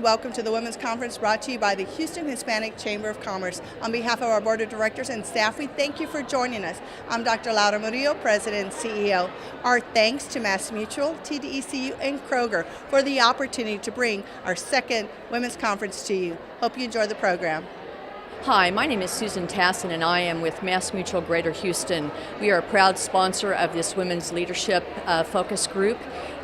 welcome to the Women's Conference brought to you by the Houston Hispanic Chamber of Commerce. On behalf of our Board of Directors and staff, we thank you for joining us. I'm Dr. Laura Murillo, President and CEO. Our thanks to MassMutual, TDECU, and Kroger for the opportunity to bring our second Women's Conference to you. Hope you enjoy the program. Hi, my name is Susan Tasson, and I am with MassMutual Greater Houston. We are a proud sponsor of this Women's Leadership Focus Group,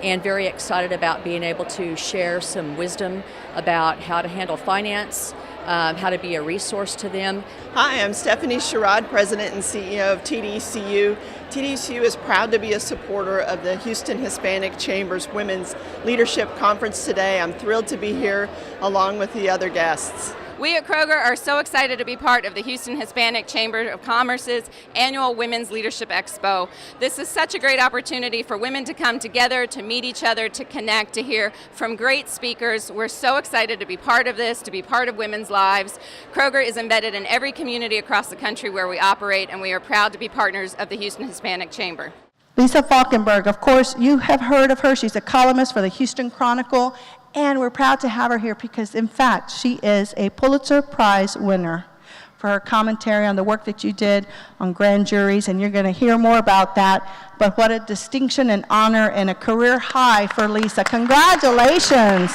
and very excited about being able to share some wisdom about how to handle finance, how to be a resource to them. Hi, I'm Stephanie Sherrodd, President and CEO of TDECU. TDECU is proud to be a supporter of the Houston Hispanic Chamber's Women's Leadership Conference today. I'm thrilled to be here along with the other guests. We at Kroger are so excited to be part of the Houston Hispanic Chamber of Commerce's annual Women's Leadership Expo. This is such a great opportunity for women to come together, to meet each other, to connect, to hear from great speakers. We're so excited to be part of this, to be part of women's lives. Kroger is embedded in every community across the country where we operate, and we are proud to be partners of the Houston Hispanic Chamber. Lisa Falkenberg, of course, you have heard of her. She's a columnist for the Houston Chronicle. And we're proud to have her here because, in fact, she is a Pulitzer Prize winner for her commentary on the work that you did on grand juries, and you're going to hear more about that. But what a distinction and honor and a career high for Lisa. Congratulations.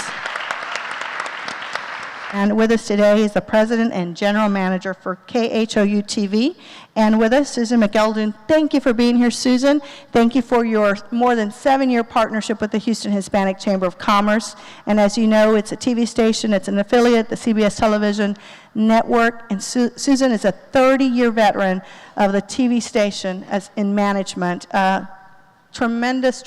And with us today is the President and General Manager for KHOU-TV. And with us, Susan McEldoon. Thank you for being here, Susan. Thank you for your more than 7-year partnership with the Houston Hispanic Chamber of Commerce. And as you know, it's a TV station. It's an affiliate, the CBS Television Network. And Susan is a 30-year veteran of the TV station as in management. Tremendous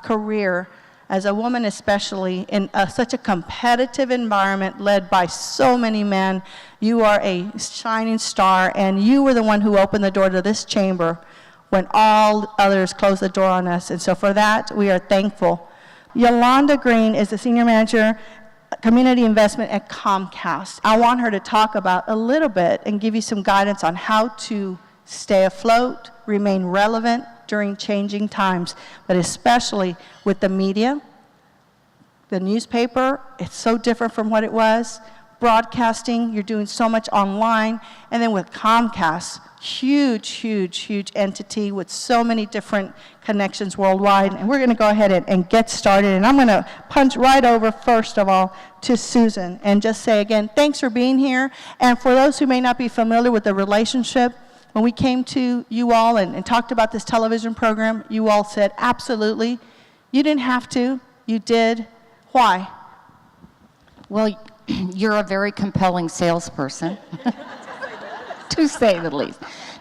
career. As a woman, especially in such a competitive environment led by so many men, you are a shining star, and you were the one who opened the door to this chamber when all others closed the door on us. And so for that, we are thankful. Yolanda Green is the Senior Manager, Community Investment at Comcast. I want her to talk about a little bit and give you some guidance on how to stay afloat, remain relevant during changing times, but especially with the media, the newspaper. It's so different from what it was. Broadcasting, you're doing so much online. And then with Comcast, huge entity with so many different connections worldwide. And we're going to go ahead and get started. And I'm going to punch right over, first of all, to Susan and just say again, thanks for being here. And for those who may not be familiar with the relationship, when we came to you all and talked about this television program, you all said, absolutely. You didn't have to. You did. Why? Well, you're a very compelling salesperson, to say the least.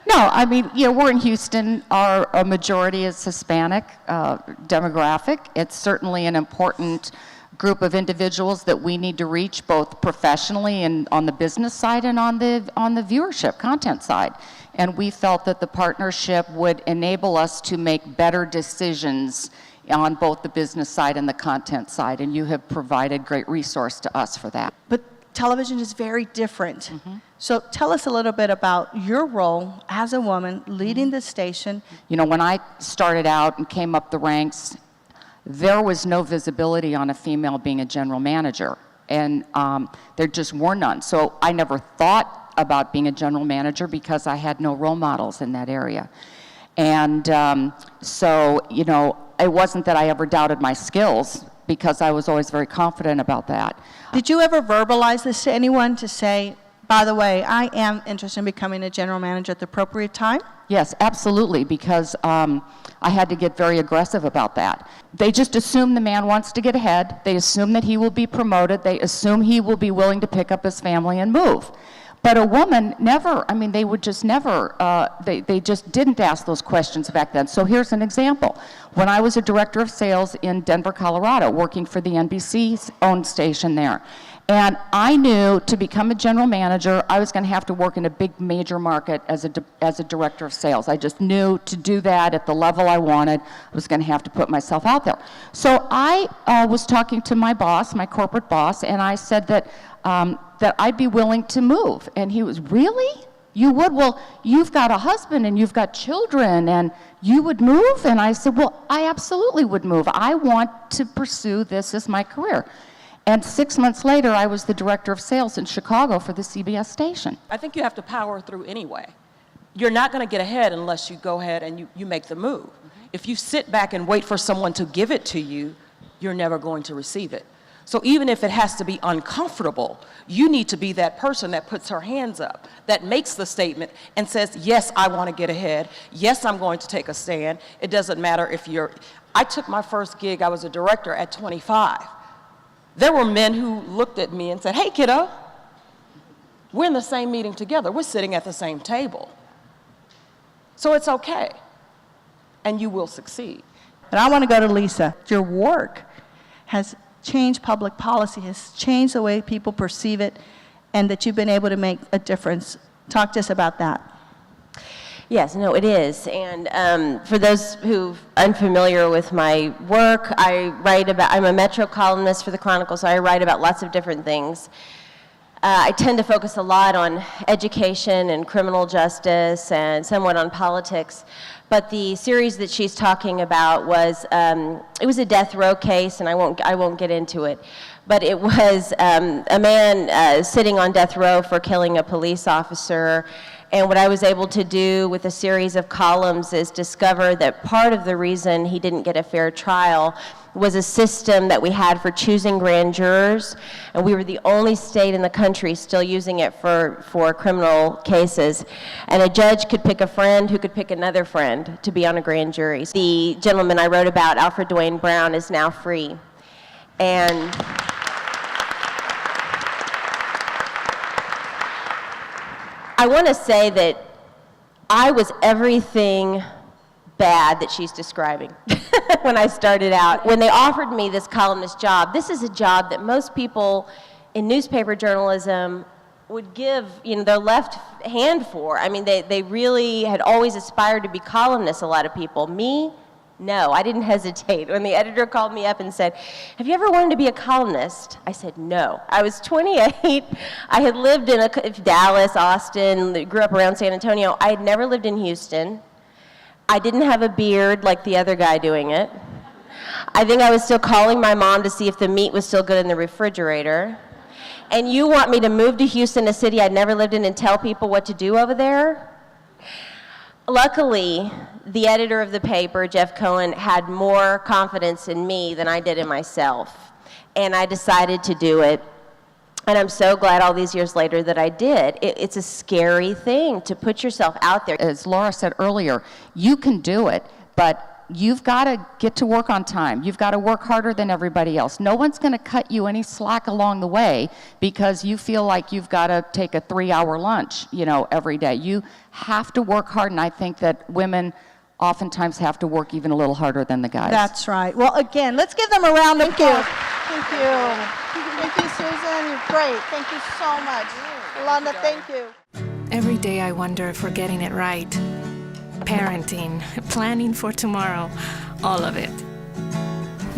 No, I mean, we're in Houston. Our majority is Hispanic demographic. It's certainly an important group of individuals that we need to reach both professionally and on the business side and on the viewership content side. And we felt that the partnership would enable us to make better decisions on both the business side and the content side, and you have provided great resource to us for that. But television is very different. Mm-hmm. So tell us a little bit about your role as a woman leading the station. When I started out and came up the ranks, there was no visibility on a female being a general manager, and there just were none. So I never thought about being a general manager because I had no role models in that area. And so, it wasn't that I ever doubted my skills because I was always very confident about that. Did you ever verbalize this to anyone to say, by the way, I am interested in becoming a general manager at the appropriate time? Yes, absolutely, because I had to get very aggressive about that. They just assume the man wants to get ahead. They assume that he will be promoted. They assume he will be willing to pick up his family and move. But a woman never, they would just never, they just didn't ask those questions back then. So here's an example. When I was a director of sales in Denver, Colorado, working for the NBC's own station there, and I knew to become a general manager, I was going to have to work in a big major market as a director of sales. I just knew to do that at the level I wanted, I was going to have to put myself out there. So I was talking to my boss, my corporate boss, and I said that I'd be willing to move. And he was, really? You would? Well, you've got a husband and you've got children and you would move? And I said, well, I absolutely would move. I want to pursue this as my career. And 6 months later, I was the director of sales in Chicago for the CBS station. I think you have to power through anyway. You're not going to get ahead unless you go ahead and you make the move. If you sit back and wait for someone to give it to you, you're never going to receive it. So even if it has to be uncomfortable, you need to be that person that puts her hands up, that makes the statement and says, yes, I want to get ahead. Yes, I'm going to take a stand. It doesn't matter if I took my first gig, I was a director at 25. There were men who looked at me and said, hey, kiddo, we're in the same meeting together. We're sitting at the same table. So it's okay, and you will succeed. But I want to go to Lisa. Your work has changed public policy, has changed the way people perceive it, and that you've been able to make a difference. Talk to us about that. Yes, no, it is. And for those who are unfamiliar with my work, I'm a Metro columnist for the Chronicle, so I write about lots of different things. I tend to focus a lot on education and criminal justice and somewhat on politics. But the series that she's talking about was, it was a death row case, and I won't get into it. But it was a man sitting on death row for killing a police officer. And what I was able to do with a series of columns is discover that part of the reason he didn't get a fair trial was a system that we had for choosing grand jurors, and we were the only state in the country still using it for criminal cases. And a judge could pick a friend who could pick another friend to be on a grand jury. The gentleman I wrote about, Alfred Dwayne Brown, is now free. And I want to say that I was everything bad that she's describing when I started out. When they offered me this columnist job, this is a job that most people in newspaper journalism would give, their left hand for. I mean, they really had always aspired to be columnists, a lot of people. Me, no, I didn't hesitate. When the editor called me up and said, have you ever wanted to be a columnist? I said, no. I was 28. I had lived in Dallas, Austin, grew up around San Antonio. I had never lived in Houston. I didn't have a beard like the other guy doing it. I think I was still calling my mom to see if the meat was still good in the refrigerator. And you want me to move to Houston, a city I'd never lived in, and tell people what to do over there? Luckily, the editor of the paper, Jeff Cohen, had more confidence in me than I did in myself. And I decided to do it. And I'm so glad all these years later that I did. It's a scary thing to put yourself out there. As Laura said earlier, you can do it, but you've got to get to work on time. You've got to work harder than everybody else. No one's going to cut you any slack along the way because you feel like you've got to take a 3-hour lunch, every day. You have to work hard, and I think that women oftentimes have to work even a little harder than the guys. That's right. Well, again, let's give them a round of applause. Thank you. Thank you, Susan. You're great. Thank you so much. Yolanda, thank you. Every day I wonder if we're getting it right. Parenting, planning for tomorrow, all of it.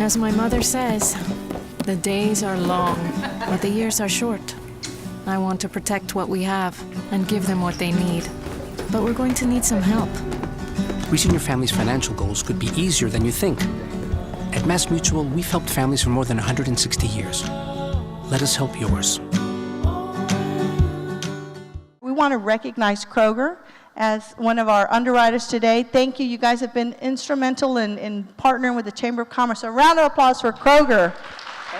As my mother says, the days are long, but the years are short. I want to protect what we have and give them what they need. But we're going to need some help. Reaching your family's financial goals could be easier than you think. At MassMutual, we've helped families for more than 160 years. Let us help yours. We want to recognize Kroger as one of our underwriters today. Thank you. You guys have been instrumental in partnering with the Chamber of Commerce. A round of applause for Kroger.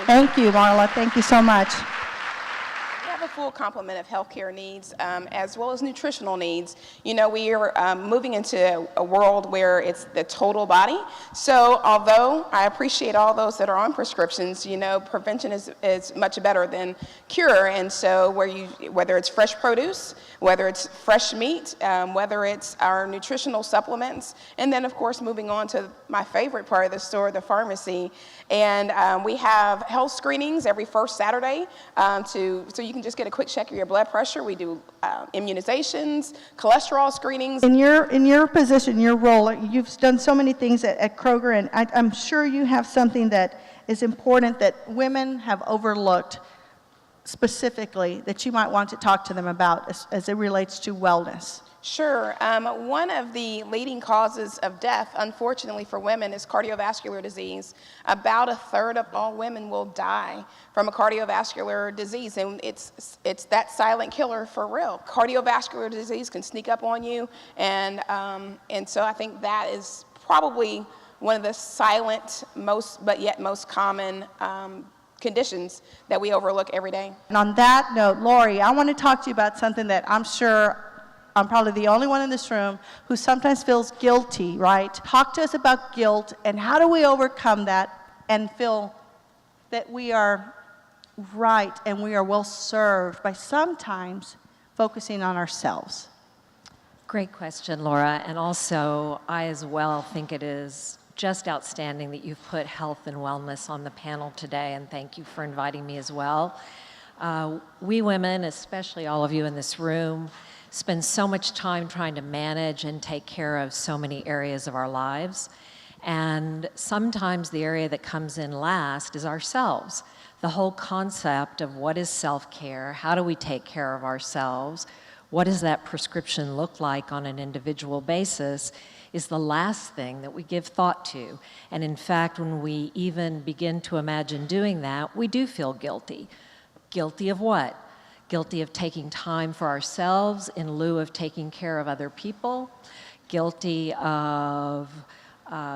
Thank you, Marla. Thank you so much. We have a full complement of healthcare needs as well as nutritional needs. We are moving into a world where it's the total body. So although I appreciate all those that are on prescriptions, prevention is much better than cure. And so whether it's fresh produce, whether it's fresh meat, whether it's our nutritional supplements, and then of course moving on to my favorite part of the store, the pharmacy. And we have health screenings every first Saturday so you can just get a quick check of your blood pressure. We do immunizations, cholesterol screenings. In your position, your role, you've done so many things at Kroger, and I'm sure you have something that is important that women have overlooked. specifically that you might want to talk to them about as it relates to wellness? Sure. One of the leading causes of death, unfortunately for women, is cardiovascular disease. About a third of all women will die from a cardiovascular disease, and it's that silent killer for real. Cardiovascular disease can sneak up on you, and so I think that is probably one of the silent, but yet most common conditions that we overlook every day. And on that note, Lori, I want to talk to you about something that I'm sure I'm probably the only one in this room who sometimes feels guilty, right? Talk to us about guilt and how do we overcome that and feel that we are right and we are well served by sometimes focusing on ourselves. Great question, Laura. And also, I as well think it is just outstanding that you've put health and wellness on the panel today, and thank you for inviting me as well. We women, especially all of you in this room, spend so much time trying to manage and take care of so many areas of our lives. And sometimes the area that comes in last is ourselves. The whole concept of what is self-care, how do we take care of ourselves, what does that prescription look like on an individual basis, is the last thing that we give thought to. And in fact, when we even begin to imagine doing that, we do feel guilty. Guilty of what? Guilty of taking time for ourselves in lieu of taking care of other people. Guilty of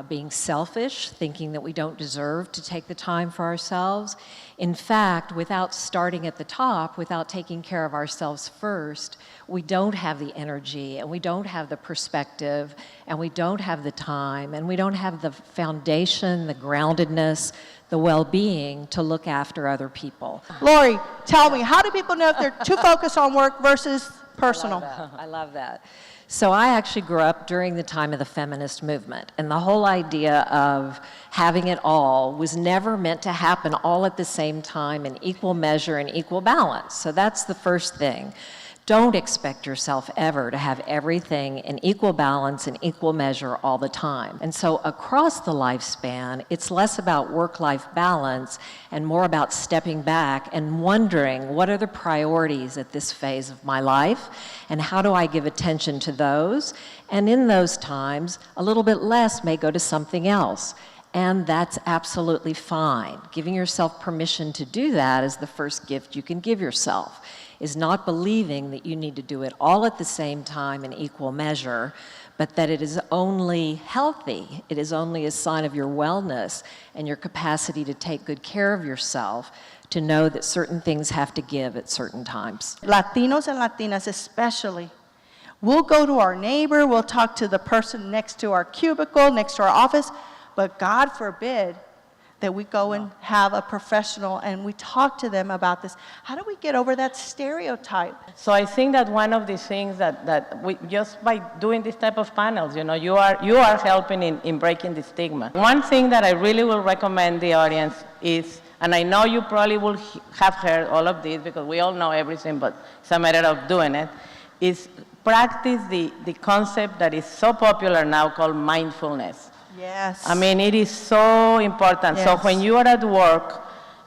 being selfish, thinking that we don't deserve to take the time for ourselves. In fact, without starting at the top, without taking care of ourselves first, we don't have the energy, and we don't have the perspective, and we don't have the time, and we don't have the foundation, the groundedness, the well-being to look after other people. Lori, tell me, how do people know if they're too focused on work versus personal? I love that. So I actually grew up during the time of the feminist movement, and the whole idea of having it all was never meant to happen all at the same time in equal measure and equal balance. So that's the first thing. Don't expect yourself ever to have everything in equal balance and equal measure all the time. And so across the lifespan, it's less about work-life balance and more about stepping back and wondering, what are the priorities at this phase of my life, and how do I give attention to those? And in those times, a little bit less may go to something else. And that's absolutely fine. Giving yourself permission to do that is the first gift you can give yourself, is not believing that you need to do it all at the same time in equal measure, but that it is only healthy, it is only a sign of your wellness and your capacity to take good care of yourself, to know that certain things have to give at certain times. Latinos and Latinas especially, we'll go to our neighbor, we'll talk to the person next to our cubicle, next to our office, but God forbid that we go and have a professional and we talk to them about this. How do we get over that stereotype? So I think that one of the things that we, just by doing this type of panels, you are helping in breaking the stigma. One thing that I really will recommend the audience is, and I know you probably will have heard all of this because we all know everything, but it's a matter of doing it, is practice the concept that is so popular now called mindfulness. Yes. I mean, it is so important. Yes. So when you are at work,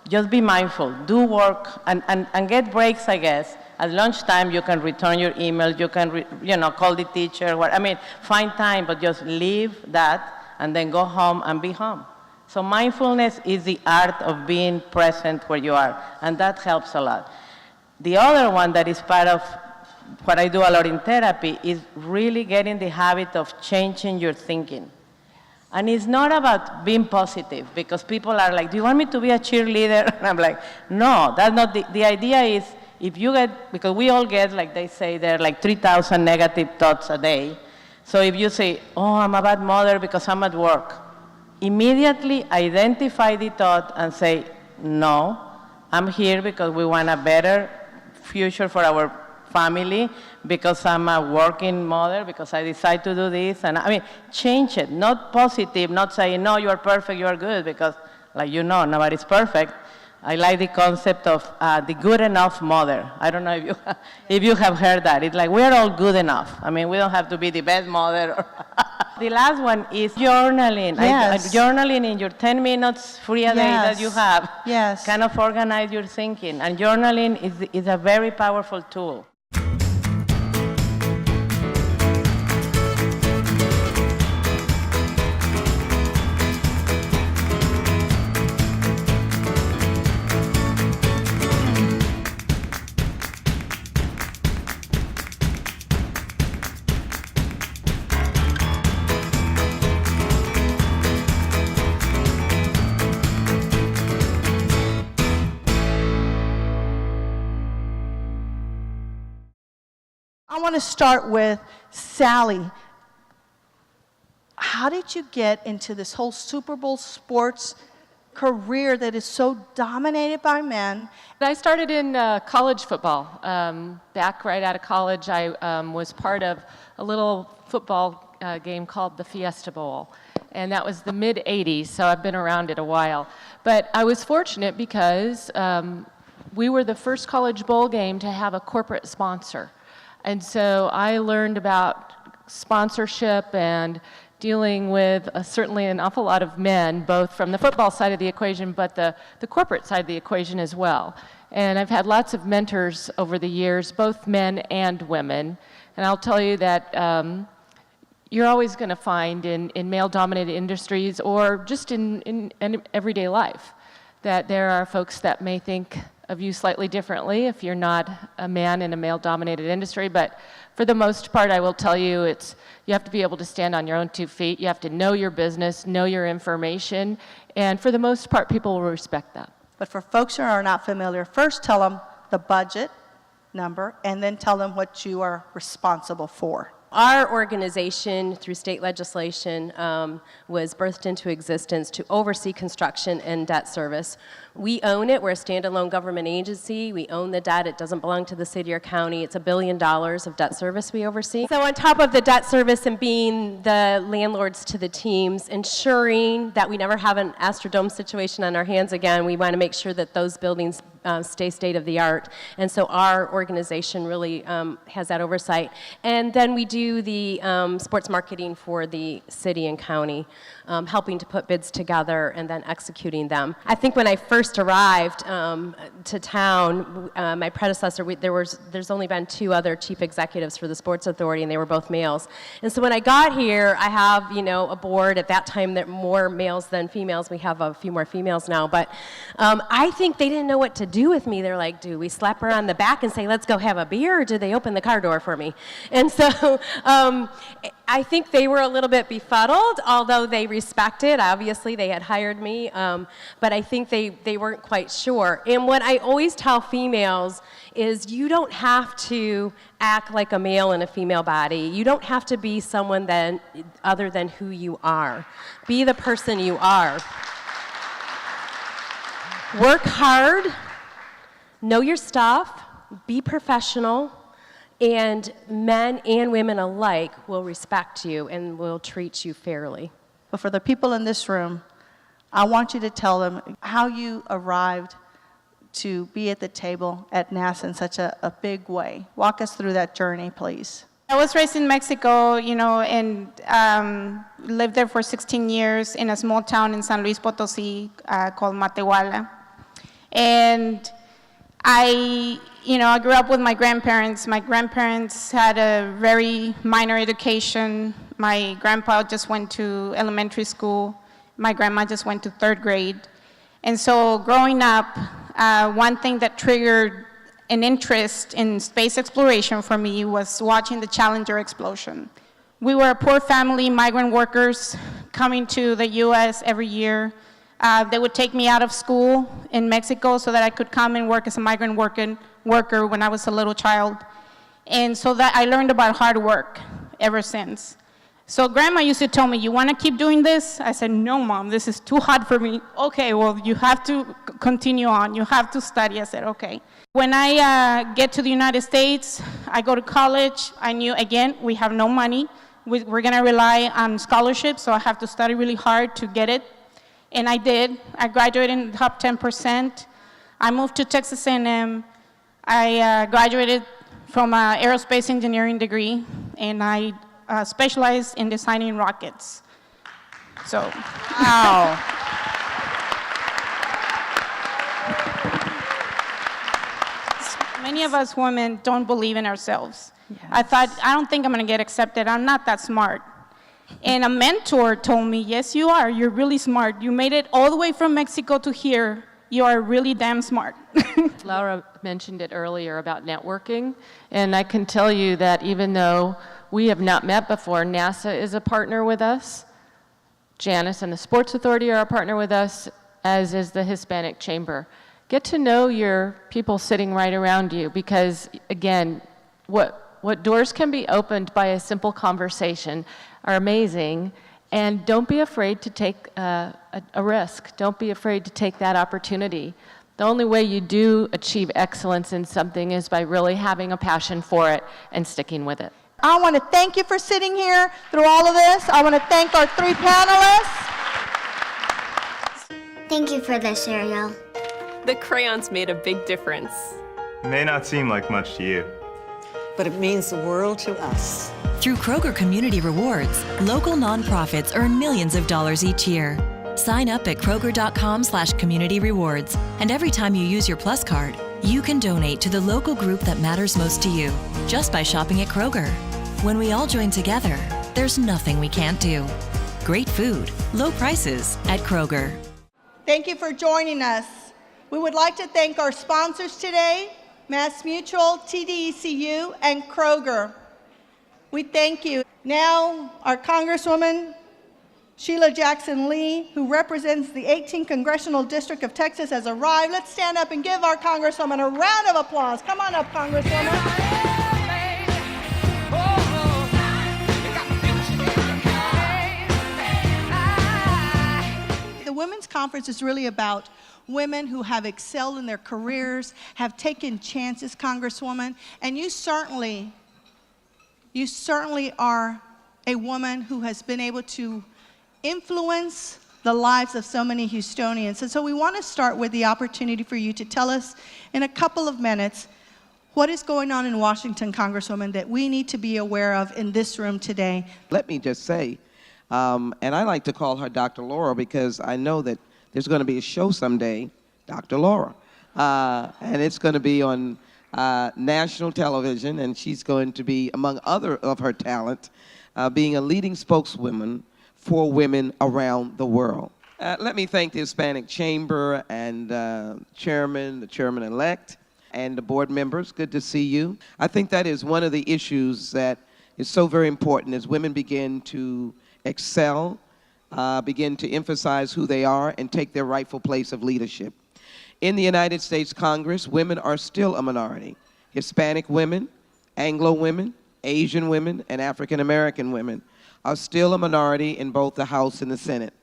just be mindful. Do work and get breaks, I guess. At lunchtime, you can return your email. You can, call the teacher. Find time, but just leave that and then go home and be home. So mindfulness is the art of being present where you are, and that helps a lot. The other one that is part of what I do a lot in therapy is really getting the habit of changing your thinking. And it's not about being positive, because people are like, do you want me to be a cheerleader? And I'm like, no, that's not the idea is, if you get, because we all get, like they say, there are like 3,000 negative thoughts a day. So if you say, oh, I'm a bad mother because I'm at work, immediately identify the thought and say, no, I'm here because we want a better future for our family, because I'm a working mother, because I decide to do this. And I mean, change it, not positive, not saying, no, you are perfect, you are good, because nobody's perfect. I like the concept of the good enough mother. I don't know if you have heard that. It's like we're all good enough. I mean, we don't have to be the best mother. The last one is journaling. Yes. Journaling in your 10 minutes free a day that you have. Yes. Kind of organize your thinking. And journaling is a very powerful tool. I want to start with Sallie. How did you get into this whole Super Bowl sports career that is so dominated by men? I started in college football. Back right out of college, I was part of a little football game called the Fiesta Bowl. And that was the mid-'80s, so I've been around it a while. But I was fortunate because we were the first college bowl game to have a corporate sponsor. And so I learned about sponsorship and dealing with certainly an awful lot of men, both from the football side of the equation, but the corporate side of the equation as well. And I've had lots of mentors over the years, both men and women. And I'll tell you that you're always going to find in male-dominated industries or just in everyday life that there are folks that may think of you slightly differently if you're not a man in a male-dominated industry. But for the most part, I will tell you, you have to be able to stand on your own 2 feet. You have to know your business, know your information, and for the most part, people will respect that. But for folks who are not familiar, first tell them the budget number, and then tell them what you are responsible for. Our organization, through state legislation, was birthed into existence to oversee construction and debt service. We own it. We're a standalone government agency. We own the debt. It doesn't belong to the city or county. It's $1 billion of debt service we oversee. So on top of the debt service and being the landlords to the teams, ensuring that we never have an Astrodome situation on our hands again, we want to make sure that those buildings stay state of the art. And so our organization really has that oversight. And then we do the sports marketing for the city and county, helping to put bids together and then executing them. I think when I first arrived to town, my predecessor, there's only been 2 other chief executives for the Sports Authority, and they were both males. And so when I got here, I have, a board at that time that more males than females. We have a few more females now, but I think they didn't know what to do with me. They're like, do we slap her on the back and say, let's go have a beer, or do they open the car door for me? And so I think they were a little bit befuddled, although they respected. Obviously, they had hired me, but I think they weren't quite sure. And what I always tell females is you don't have to act like a male in a female body. You don't have to be someone other than who you are. Be the person you are. Work hard, know your stuff, be professional, and men and women alike will respect you and will treat you fairly. But for the people in this room, I want you to tell them how you arrived to be at the table at NASA in such a big way. Walk us through that journey, please. I was raised in Mexico, and lived there for 16 years in a small town in San Luis Potosí called Matehuala. And I grew up with my grandparents. My grandparents had a very minor education. My grandpa just went to elementary school. My grandma just went to 3rd grade. And so growing up, one thing that triggered an interest in space exploration for me was watching the Challenger explosion. We were a poor family, migrant workers coming to the U.S. every year. They would take me out of school in Mexico so that I could come and work as a migrant worker when I was a little child. And so that I learned about hard work ever since. So Grandma used to tell me, you want to keep doing this? I said, no, Mom, this is too hard for me. Okay, well, you have to continue on. You have to study. I said, okay. When I get to the United States, I go to college. I knew, again, we have no money. We're going to rely on scholarships, so I have to study really hard to get it. And I did. I graduated in the top 10%. I moved to Texas A&M. I graduated from an aerospace engineering degree, and I specialized in designing rockets. So, Wow. many of us women don't believe in ourselves. I thought, I don't think I'm going to get accepted. I'm not that smart. And a mentor told me, yes, you are. You're really smart. You made it all the way from Mexico to here. You are really damn smart. Laura mentioned it earlier about networking, and I can tell you that even though we have not met before, NASA is a partner with us, Janis and the Sports Authority are a partner with us, as is the Hispanic Chamber. Get to know your people sitting right around you, because again, what doors can be opened by a simple conversation are amazing. And don't be afraid to take a risk. Don't be afraid to take that opportunity. The only way you do achieve excellence in something is by really having a passion for it and sticking with it. I want to thank you for sitting here through all of this. I want to thank our 3 panelists. Thank you for the cereal. The crayons made a big difference. It may not seem like much to you, but it means the world to us. Through Kroger Community Rewards, local nonprofits earn millions of dollars each year. Sign up at Kroger.com/community rewards, and every time you use your Plus card, you can donate to the local group that matters most to you, just by shopping at Kroger. When we all join together, there's nothing we can't do. Great food, low prices at Kroger. Thank you for joining us. We would like to thank our sponsors today, Mass Mutual, TDECU, and Kroger. We thank you. Now, our Congresswoman, Sheila Jackson Lee, who represents the 18th Congressional District of Texas, has arrived. Let's stand up and give our Congresswoman a round of applause. Come on up, Congresswoman. The Women's Conference is really about women who have excelled in their careers, have taken chances, Congresswoman, and you certainly are a woman who has been able to influence the lives of so many Houstonians. And so we want to start with the opportunity for you to tell us in a couple of minutes what is going on in Washington, Congresswoman, that we need to be aware of in this room today. Let me just say, and I like to call her Dr. Laura because I know that there's going to be a show someday, Dr. Laura, and it's going to be on national television, and she's going to be, among other of her talent, being a leading spokeswoman for women around the world. Let me thank the Hispanic Chamber and the chairman-elect, and the board members. Good to see you. I think that is one of the issues that is so very important as women begin to excel, begin to emphasize who they are, and take their rightful place of leadership. In the United States Congress, women are still a minority. Hispanic women, Anglo women, Asian women, and African American women are still a minority in both the House and the Senate.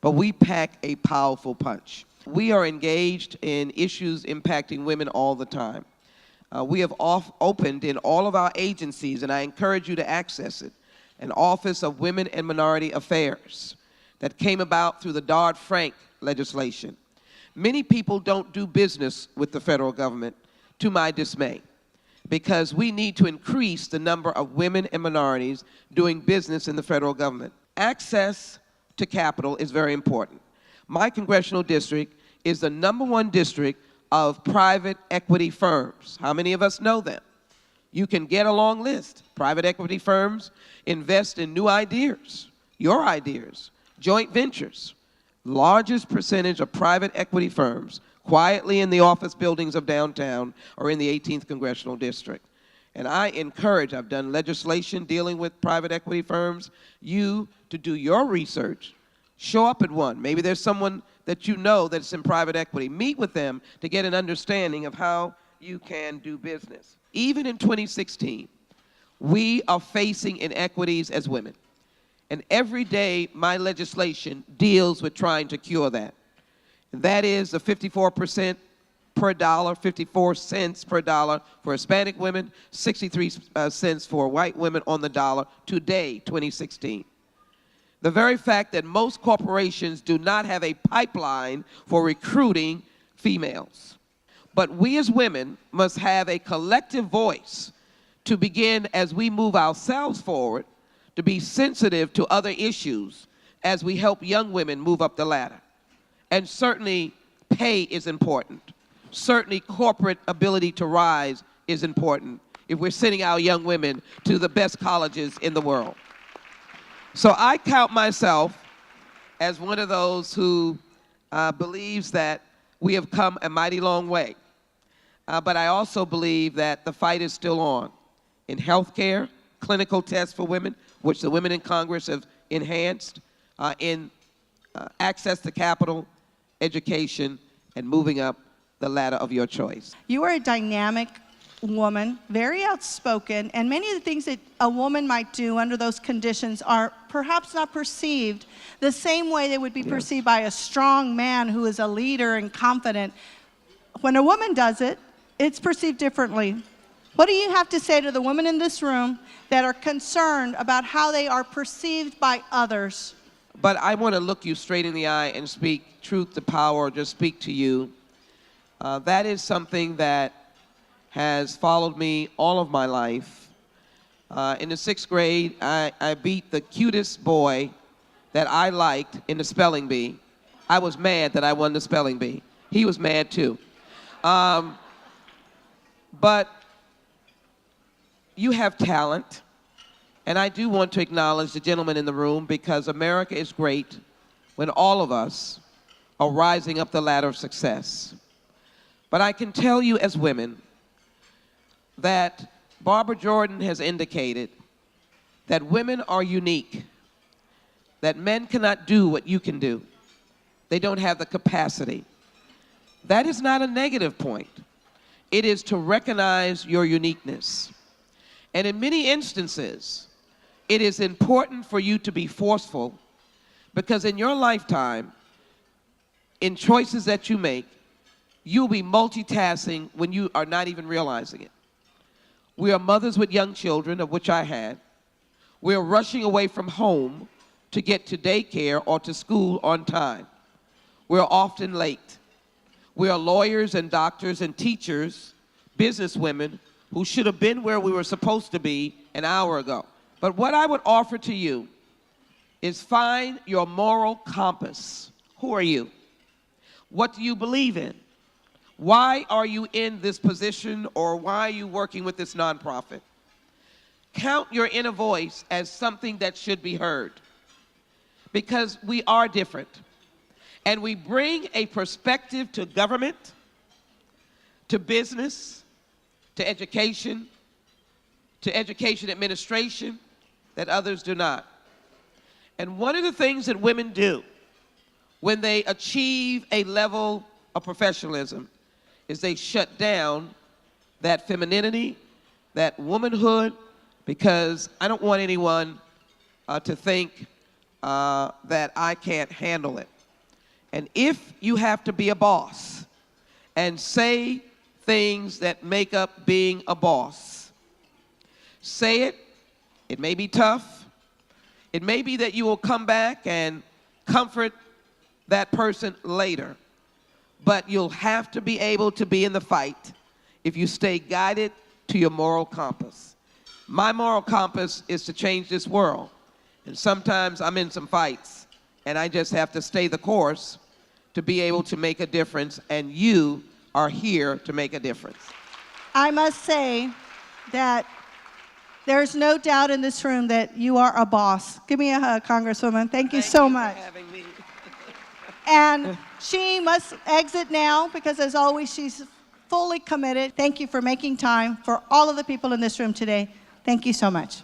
But we pack a powerful punch. We are engaged in issues impacting women all the time. We have opened in all of our agencies, and I encourage you to access it, an Office of Women and Minority Affairs that came about through the Dodd-Frank legislation. Many people don't do business with the federal government, to my dismay, because we need to increase the number of women and minorities doing business in the federal government. Access to capital is very important. My congressional district is the #1 district of private equity firms. How many of us know them? You can get a long list. Private equity firms invest in new ideas, your ideas, joint ventures. Largest percentage of private equity firms quietly in the office buildings of downtown are in the 18th Congressional District. And I encourage, I've done legislation dealing with private equity firms, you to do your research. Show up at one. Maybe there's someone that you know that's in private equity. Meet with them to get an understanding of how you can do business. Even in 2016, we are facing inequities as women. And every day, my legislation deals with trying to cure that. And that is the 54% per dollar, 54 cents per dollar for Hispanic women, 63 cents for white women on the dollar today, 2016. The very fact that most corporations do not have a pipeline for recruiting females. But we as women must have a collective voice to begin, as we move ourselves forward, to be sensitive to other issues as we help young women move up the ladder. And certainly pay is important. Certainly corporate ability to rise is important if we're sending our young women to the best colleges in the world. So I count myself as one of those who believes that we have come a mighty long way. But I also believe that the fight is still on. In healthcare, clinical tests for women, which the women in Congress have enhanced, in access to capital, education, and moving up the ladder of your choice. You are a dynamic woman, very outspoken, and many of the things that a woman might do under those conditions are perhaps not perceived the same way they would be perceived by a strong man who is a leader and confident. When a woman does it, it's perceived differently. What do you have to say to the women in this room that are concerned about how they are perceived by others? But I want to look you straight in the eye and speak truth to power, or just speak to you. That is something that has followed me all of my life. In the 6th grade, I beat the cutest boy that I liked in the spelling bee. I was mad that I won the spelling bee. He was mad too. But you have talent, and I do want to acknowledge the gentleman in the room, because America is great when all of us are rising up the ladder of success. But I can tell you as women that Barbara Jordan has indicated that women are unique, that men cannot do what you can do. They don't have the capacity. That is not a negative point. It is to recognize your uniqueness. And in many instances, it is important for you to be forceful, because in your lifetime, in choices that you make, you'll be multitasking when you are not even realizing it. We are mothers with young children, of which I had. We're rushing away from home to get to daycare or to school on time. We're often late. We are lawyers and doctors and teachers, businesswomen, who should have been where we were supposed to be an hour ago. But what I would offer to you is find your moral compass. Who are you? What do you believe in? Why are you in this position, or why are you working with this nonprofit? Count your inner voice as something that should be heard, because we are different. And we bring a perspective to government, to business, to education administration that others do not. And one of the things that women do when they achieve a level of professionalism is they shut down that femininity, that womanhood, because I don't want anyone to think that I can't handle it. And if you have to be a boss and say things that make up being a boss, say it. It may be tough. It may be that you will come back and comfort that person later. But you'll have to be able to be in the fight if you stay guided to your moral compass. My moral compass is to change this world. And sometimes I'm in some fights, and I just have to stay the course to be able to make a difference, and you are here to make a difference. I must say that there's no doubt in this room that you are a boss. Give me a hug, Congresswoman. Thank you so much. For having me. And she must exit now, because as always, she's fully committed. Thank you for making time for all of the people in this room today. Thank you so much.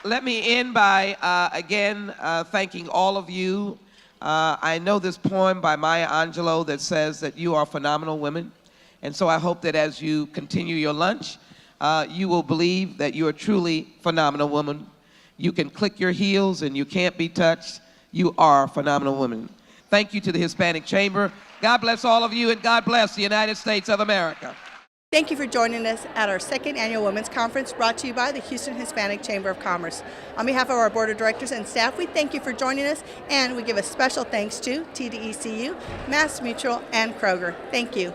Let me end by, again, thanking all of you. I know this poem by Maya Angelou that says that you are phenomenal women. And so I hope that as you continue your lunch, you will believe that you are truly phenomenal woman. You can click your heels and you can't be touched. You are a phenomenal woman. Thank you to the Hispanic Chamber. God bless all of you, and God bless the United States of America. Thank you for joining us at our second annual Women's Conference brought to you by the Houston Hispanic Chamber of Commerce. On behalf of our board of directors and staff, we thank you for joining us, and we give a special thanks to TDECU, MassMutual, and Kroger. Thank you.